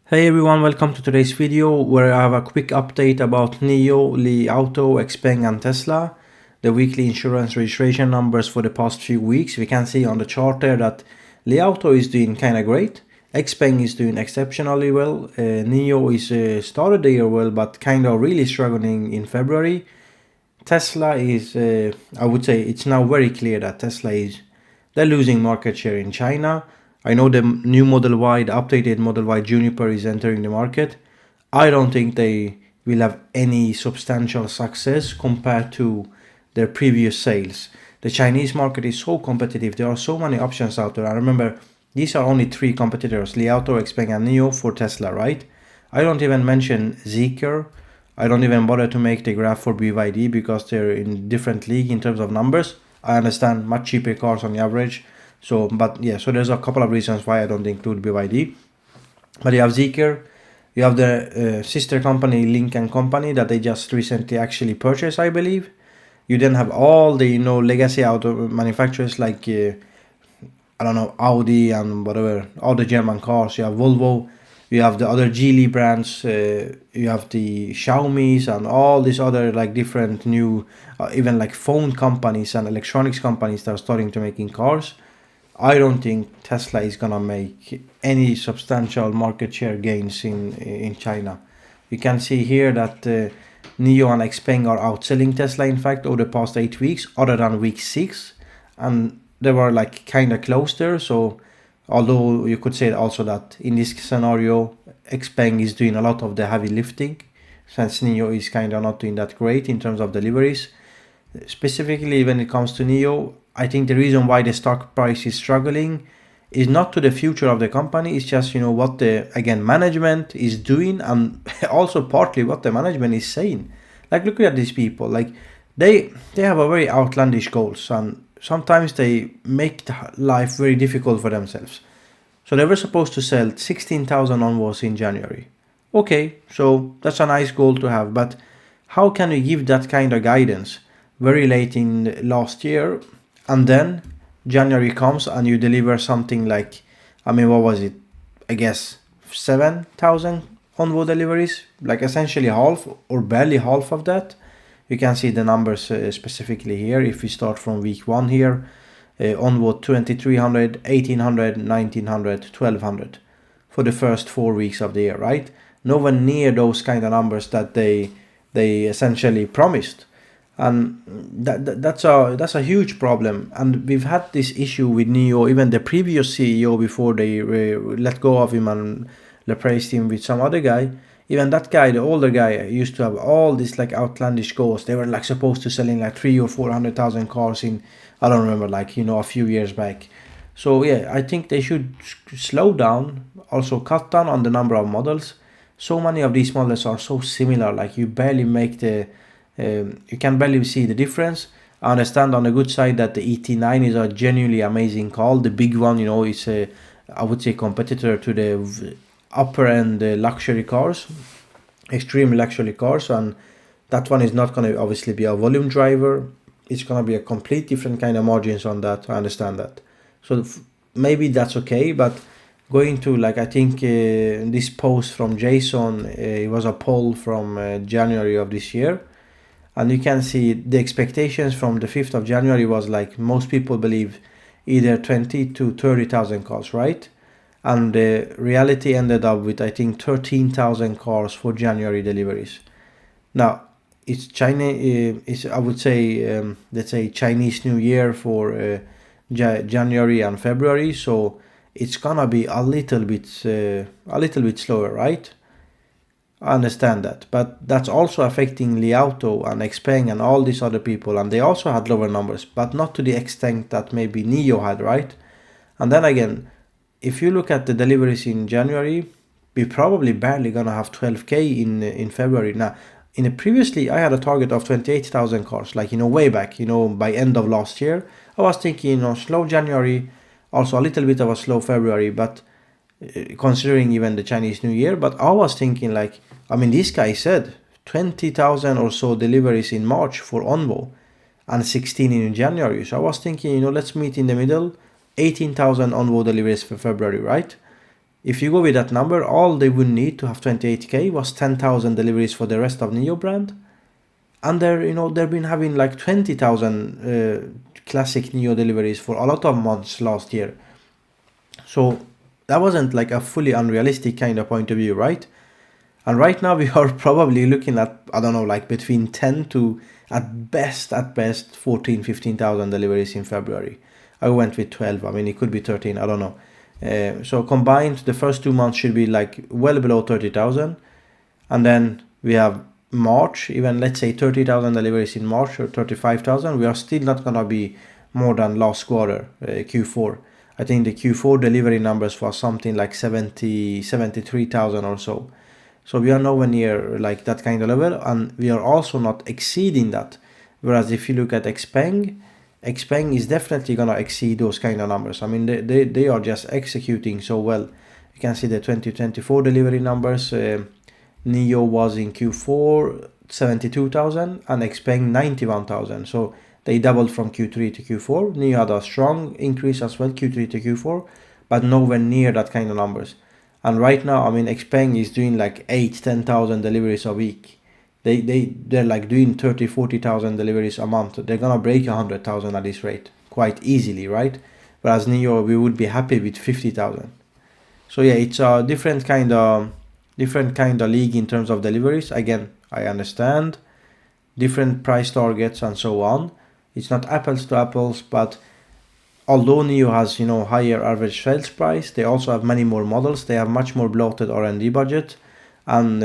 Hey everyone, welcome to today's video where I have a quick update about Nio, Li Auto, Xpeng and Tesla. The weekly insurance registration numbers for the past few weeks. We can see on the chart there that Li Auto is doing kinda great. Xpeng is doing exceptionally well. Nio is started the year well but kinda really struggling in February. Tesla is, I would say it's now very clear that they're losing market share in China. I know the new Model Y, the updated Model Y Juniper is entering the market. I don't think they will have any substantial success compared to their previous sales. The Chinese market is so competitive. There are so many options out there. I remember these are only three competitors, Li Auto, Xpeng and Nio for Tesla, right? I don't even mention Zeekr. I don't even bother to make the graph for BYD because they're in different league in terms of numbers. I understand much cheaper cars on the average. So there's a couple of reasons why I don't include BYD. But you have Zeekr, you have the sister company Link and Company that they just recently actually purchased, I believe. You then have all the legacy auto manufacturers like I don't know, Audi and whatever, all the German cars. You have Volvo, you have the other Geely brands, you have the Xiaomi's and all these other like different new, even like phone companies and electronics companies that are starting to making cars. I don't think Tesla is gonna make any substantial market share gains in China. You can see here that Nio and Xpeng are outselling Tesla, in fact, over the past 8 weeks, other than week 6. And they were like kind of close there. So, although you could say also that in this scenario, Xpeng is doing a lot of the heavy lifting, since Nio is kind of not doing that great in terms of deliveries. Specifically, when it comes to Nio, I think the reason why the stock price is struggling is not to the future of the company. It's just what the management is doing, and also partly what the management is saying. Like, look at these people. Like they have a very outlandish goals, and sometimes they make life very difficult for themselves. So they were supposed to sell 16,000 onwards in January. Okay, so that's a nice goal to have, but how can you give that kind of guidance very late in last year, and then January comes and you deliver something like, what was it? I guess 7,000 onward deliveries, like essentially half or barely half of that. You can see the numbers specifically here. If we start from week 1 here, onward 2,300, 1,800, 1,900, 1,200 for the first 4 weeks of the year, right? Nowhere near those kind of numbers that they essentially promised. And that's a huge problem. And we've had this issue with Nio. Even the previous CEO, before they let go of him and replaced him with some other guy, even that guy, the older guy, used to have all these like outlandish goals. They were like supposed to selling like 300,000 or 400,000 cars in, I don't remember, like a few years back. So yeah, I think they should slow down, also cut down on the number of models. So many of these models are so similar, like you barely make you can barely see the difference. I understand on the good side that the ET9 is a genuinely amazing car. The big one, is a, I would say, competitor to the upper end luxury cars, extreme luxury cars, and that one is not going to obviously be a volume driver. It's going to be a complete different kind of margins on that. I understand that. So maybe that's okay, but going to I think this post from Jason, it was a poll from January of this year. And you can see the expectations from the 5th of January was like most people believe either 20 to 30,000 cars, right? And the reality ended up with, I think, 13,000 cars for January deliveries. Now, it's China. It's, I would say, let's say Chinese New Year for January and February, so it's gonna be a little bit slower, right? I understand that, but that's also affecting Li Auto and Xpeng and all these other people, and they also had lower numbers, but not to the extent that maybe Nio had, right? And then again, if you look at the deliveries in January, we probably barely gonna have 12k in February. Now, previously, I had a target of 28,000 cars, way back, by end of last year. I was thinking, slow January, also a little bit of a slow February, but considering even the Chinese New Year. But I was thinking this guy said 20,000 or so deliveries in March for Onvo and 16 in January. So I was thinking, let's meet in the middle, 18,000 Onvo deliveries for February, right? if you go with that number, all they would need to have 28k was 10,000 deliveries for the rest of Nio brand. And they've been having like 20,000 classic Nio deliveries for a lot of months last year. So that wasn't like a fully unrealistic kind of point of view, right? And right now we are probably looking at, I don't know, like between 10 to at best 14, 15,000 deliveries in February. I went with 12. I mean, it could be 13. I don't know. So combined, the first 2 months should be like well below 30,000. And then we have March, even let's say 30,000 deliveries in March or 35,000. We are still not going to be more than last quarter, Q4. I think the Q4 delivery numbers was something like 73,000 or so. So we are nowhere near like that kind of level, and we are also not exceeding that. Whereas if you look at Xpeng is definitely gonna exceed those kind of numbers. I mean, they are just executing so well. You can see the 2024 delivery numbers. Nio was in Q4 72,000 and Xpeng 91,000. So they doubled from Q3 to Q4. Nio had a strong increase as well, Q3 to Q4, but nowhere near that kind of numbers. And right now, I mean, Xpeng is doing like 10,000 deliveries a week. They're like doing 40,000 deliveries a month. They're gonna break 100,000 at this rate quite easily, right? Whereas Nio, we would be happy with 50,000. So yeah, it's a different kind of league in terms of deliveries. Again, I understand different price targets and so on. It's not apples to apples, but although Nio has higher average sales price, they also have many more models. They have much more bloated R&D budget, and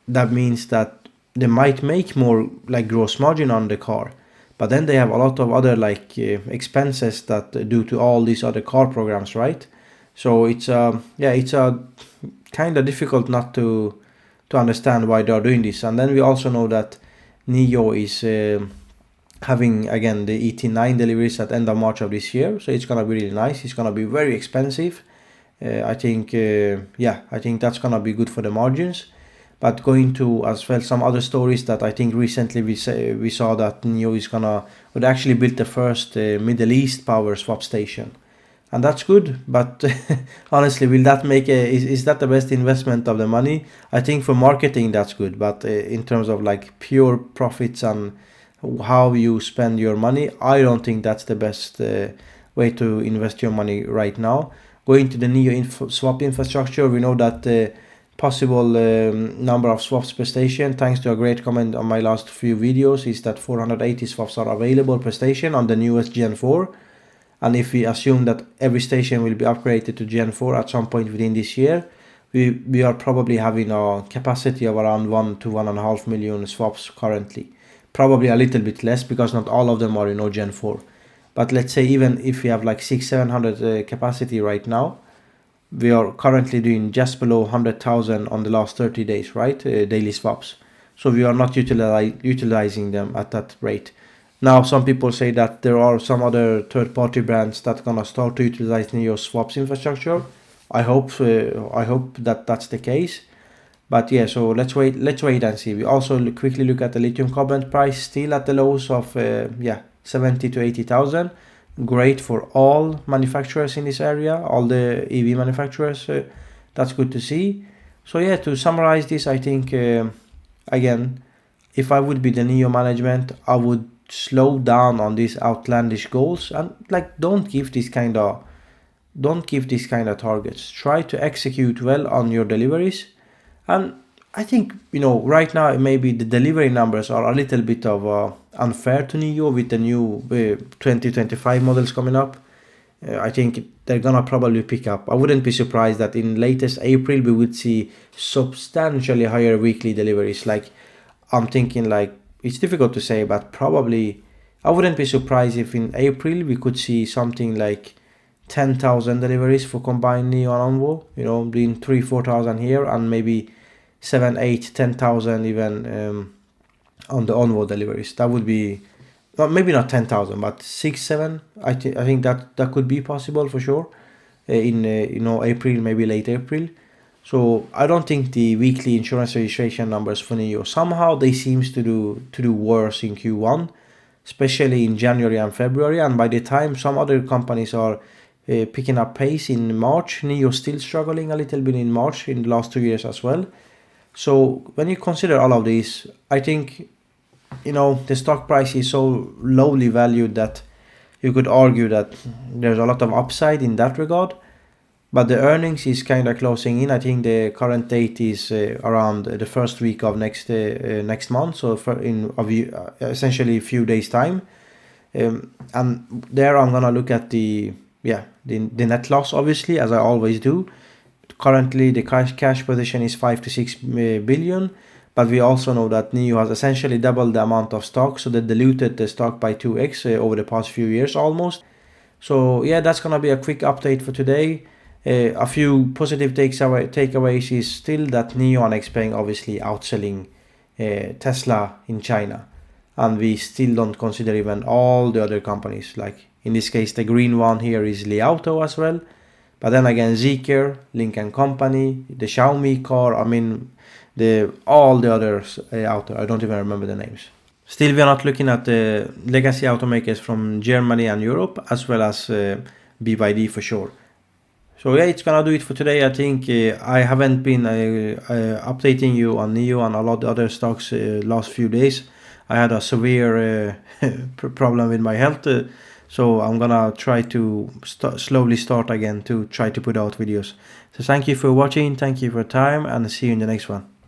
that means that they might make more like gross margin on the car, but then they have a lot of other like expenses that due to all these other car programs, right? So it's kind of difficult not to understand why they are doing this. And then we also know that Nio is having again the ET9 deliveries at end of March of this year, so it's gonna be really nice. It's gonna be very expensive. I think that's gonna be good for the margins. But going to as well some other stories that I think recently we saw that Nio would actually build the first Middle East power swap station, and that's good. But honestly, will that make is that the best investment of the money? I think for marketing that's good, but in terms of like pure profits and how you spend your money, I don't think that's the best way to invest your money right now. Going to the Nio swap infrastructure, we know that the possible number of swaps per station, thanks to a great comment on my last few videos, is that 480 swaps are available per station on the newest Gen 4. And if we assume that every station will be upgraded to Gen 4 at some point within this year, we are probably having a capacity of around 1 to 1.5 million swaps currently. Probably a little bit less because not all of them are Gen 4. But let's say even if we have like 600-700 capacity right now, we are currently doing just below 100,000 on the last 30 days, right? Daily swaps. So we are not utilizing them at that rate. Now some people say that there are some other third-party brands that gonna start to utilize Nio swaps infrastructure. I hope that that's the case. But yeah, so let's wait and see. We also quickly look at the lithium carbonate price, still at the lows of 70 to 80,000. Great for all manufacturers in this area, all the EV manufacturers. That's good to see. So yeah, to summarize this, I think again, if I would be the Nio management, I would slow down on these outlandish goals and like don't give this kind of targets. Try to execute well on your deliveries. And I think, right now maybe the delivery numbers are a little bit of unfair to Nio with the new 2025 models coming up. I think they're gonna probably pick up. I wouldn't be surprised that in latest April we would see substantially higher weekly deliveries. Like I'm thinking like it's difficult to say, but probably I wouldn't be surprised if in April we could see something like 10,000 deliveries for combined Nio and Onvo, being 3,000-4,000 here and maybe 7, 8, 10,000 even on the Onvo deliveries. That would be, well, maybe not 10,000, but 6, 7. I think that could be possible for sure in April, maybe late April. So I don't think the weekly insurance registration numbers for Nio, somehow they seems to do worse in Q1, especially in January and February. And by the time some other companies are picking up pace in March. Nio still struggling a little bit in March in the last 2 years as well. So when you consider all of these, I think, the stock price is so lowly valued that you could argue that there's a lot of upside in that regard. But the earnings is kind of closing in. I think the current date is around the first week of next month, so essentially a few days time. And there I'm gonna look at the net loss, obviously, as I always do. Currently the cash position is 5 to 6 billion, but we also know that Nio has essentially doubled the amount of stock, so they diluted the stock by 2x over the past few years almost. So yeah, that's gonna be a quick update for today. A few positive takeaways is still that Nio and Xpeng obviously outselling Tesla in China, and we still don't consider even all the other companies. Like in this case, the green one here is Li Auto as well, but then again, Zeekr, Link & Company, the Xiaomi car, I mean, all the others out there, I don't even remember the names. Still, we are not looking at the legacy automakers from Germany and Europe, as well as BYD for sure. So yeah, it's gonna do it for today. I think I haven't been updating you on Nio and a lot of other stocks last few days. I had a severe problem with my health, so I'm gonna try to slowly start again to try to put out videos. So thank you for watching, thank you for your time, and see you in the next one.